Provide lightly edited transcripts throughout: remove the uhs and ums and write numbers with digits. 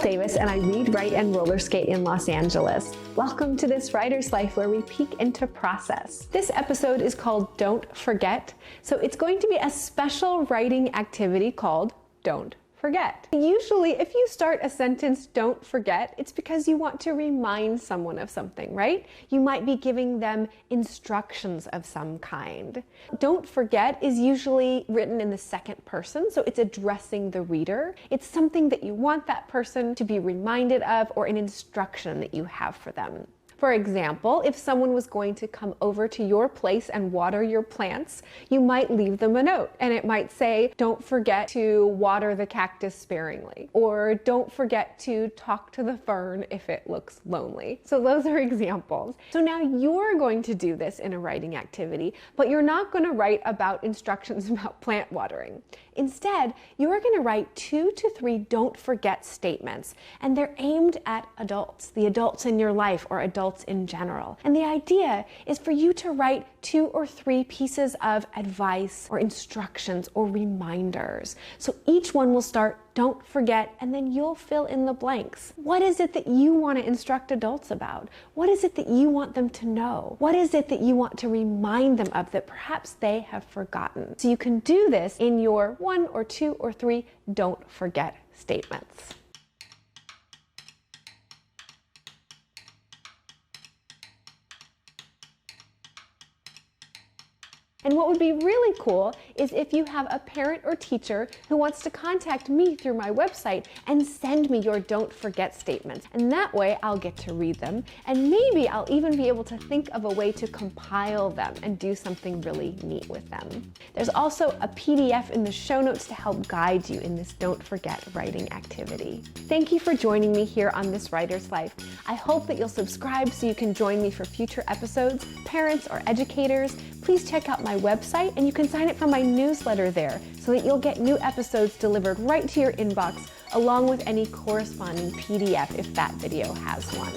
Davis, and I read, write, and roller skate in Los Angeles. Welcome to this writer's life where we peek into process. This episode is called Don't Forget, so it's going to be a special writing activity called Don't Forget. Usually, if you start a sentence, don't forget, it's because you want to remind someone of something, right? You might be giving them instructions of some kind. Don't forget is usually written in the second person, so it's addressing the reader. It's something that you want that person to be reminded of or an instruction that you have for them. For example, if someone was going to come over to your place and water your plants, you might leave them a note, and it might say, don't forget to water the cactus sparingly, or don't forget to talk to the fern if it looks lonely. So those are examples. So now you're going to do this in a writing activity, but you're not going to write about instructions about plant watering. Instead, you're going to write 2 to 3 don't forget statements, and they're aimed at adults, the adults in your life or adults in general. And the idea is for you to write 2 or 3 pieces of advice or instructions or reminders. So each one will start, don't forget, and then you'll fill in the blanks. What is it that you want to instruct adults about? What is it that you want them to know? What is it that you want to remind them of that perhaps they have forgotten? So you can do this in your 1 or 2 or 3 don't forget statements. And what would be really cool is if you have a parent or teacher who wants to contact me through my website and send me your don't forget statements. And that way I'll get to read them, and maybe I'll even be able to think of a way to compile them and do something really neat with them. There's also a PDF in the show notes to help guide you in this don't forget writing activity. Thank you for joining me here on This Writer's Life. I hope that you'll subscribe so you can join me for future episodes. Parents or educators, please check out my website, and you can sign up for my newsletter there so that you'll get new episodes delivered right to your inbox, along with any corresponding PDF if that video has one.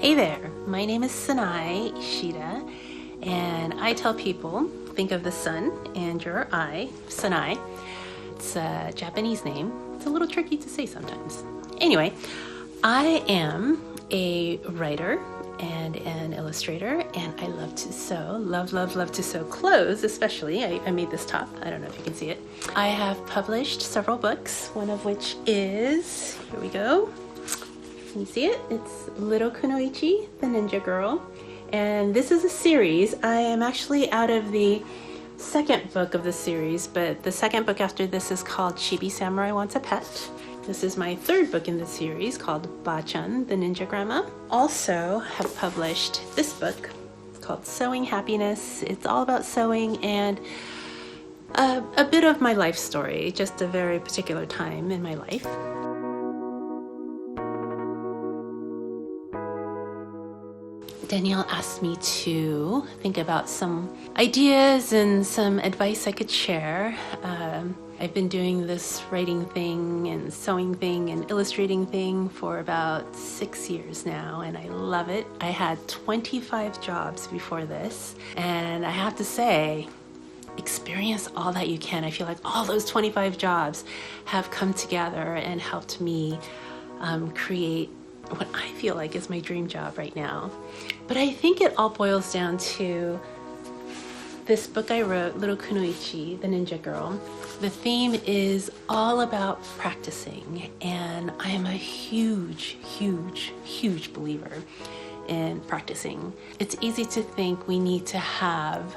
Hey there, my name is Sanae Ishida, and I tell people, think of the sun and your eye, Sanae. It's a Japanese name. It's a little tricky to say sometimes. Anyway, I am a writer and an illustrator, and I love to sew, love to sew clothes, especially. I made this top. I don't know if you can see it. I have published several books, one of which is, here we go. Can you see it? It's Little Kunoichi, the Ninja Girl. And this is a series. I am actually out of the second book of the series, but the second book after this is called Chibi Samurai Wants a Pet. This is my third book in the series called Ba-chan, the Ninja Grandma. Also have published this book called Sewing Happiness. It's all about sewing and a bit of my life story, just a very particular time in my life. Danielle asked me to think about some ideas and some advice I could share. I've been doing this writing thing and sewing thing and illustrating thing for about 6 years now, and I love it. I had 25 jobs before this, and I have to say, experience all that you can. I feel like all those 25 jobs have come together and helped me create what I feel like is my dream job right now. But I think it all boils down to this book I wrote, Little Kunoichi, the Ninja Girl. The theme is all about practicing, and I am a huge believer in practicing. It's easy to think we need to have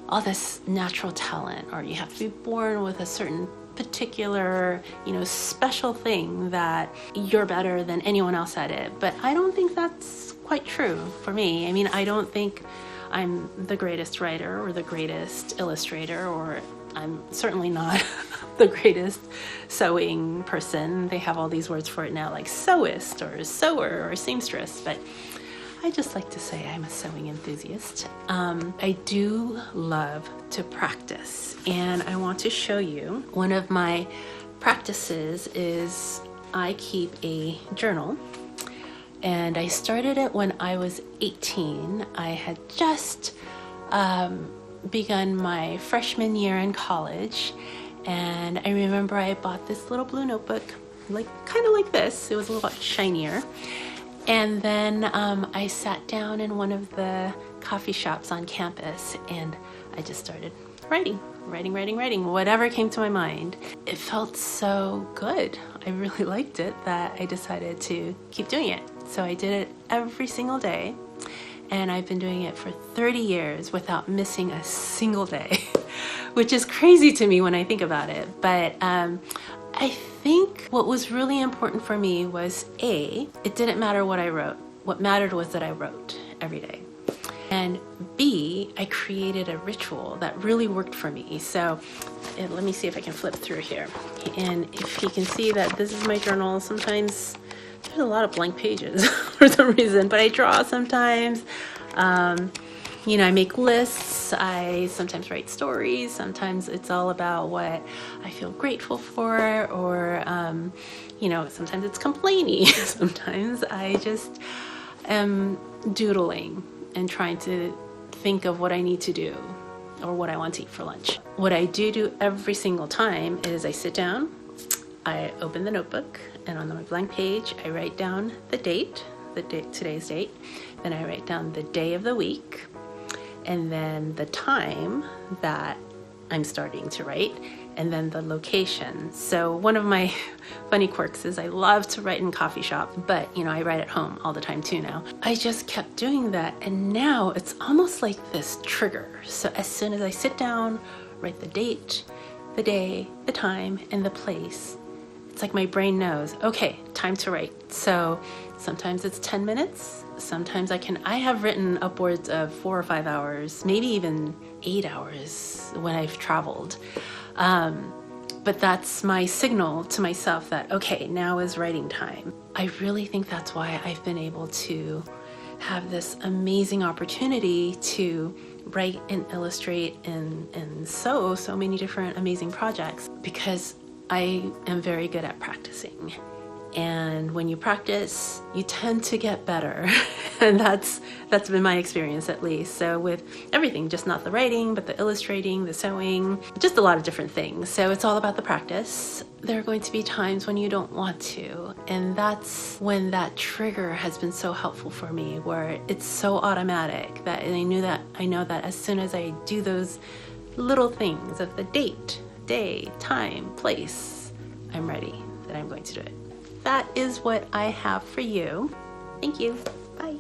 all this natural talent, or you have to be born with a certain particular, special thing that you're better than anyone else at it. But I don't think that's quite true for me. I mean, I don't think I'm the greatest writer or the greatest illustrator, or I'm certainly not the greatest sewing person. They have all these words for it now, like sewist or sewer or seamstress, but I just like to say I'm a sewing enthusiast. I do love to practice, and I want to show you one of my practices is I keep a journal, and I started it when I was 18. I had just begun my freshman year in college, and I remember I bought this little blue notebook, kind of like this. It was a little shinier. And then I sat down in one of the coffee shops on campus, and I just started writing, whatever came to my mind. It felt so good. I really liked it that I decided to keep doing it. So I did it every single day, and I've been doing it for 30 years without missing a single day, which is crazy to me when I think about it. But I think what was really important for me was A, it didn't matter what I wrote. What mattered was that I wrote every day. And B, I created a ritual that really worked for me. So let me see if I can flip through here. And if you can see that this is my journal, sometimes there's a lot of blank pages for some reason, but I draw sometimes. I make lists. I sometimes write stories. Sometimes it's all about what I feel grateful for, or, sometimes it's complainy. Sometimes I just am doodling and trying to think of what I need to do or what I want to eat for lunch. What I do every single time is I sit down, I open the notebook, and on my blank page, I write down the date, today's date, then I write down the day of the week, and then the time that I'm starting to write, and then the location. So one of my funny quirks is I love to write in coffee shop, but I write at home all the time too now. I just kept doing that, and now it's almost like this trigger. So as soon as I sit down, write the date, the day, the time, and the place, it's like my brain knows, okay, time to write. So sometimes it's 10 minutes. Sometimes I have written upwards of 4 or 5 hours, maybe even 8 hours when I've traveled. But that's my signal to myself that, okay, now is writing time. I really think that's why I've been able to have this amazing opportunity to write and illustrate and so many different amazing projects, because I am very good at practicing. And when you practice, you tend to get better. And that's been my experience, at least. So with everything, just not the writing, but the illustrating, the sewing, just a lot of different things. So it's all about the practice. There are going to be times when you don't want to. And that's when that trigger has been so helpful for me, where it's so automatic that I know that as soon as I do those little things of the date, day, time, place, I'm ready, that I'm going to do it. That is what I have for you. Thank you. Bye.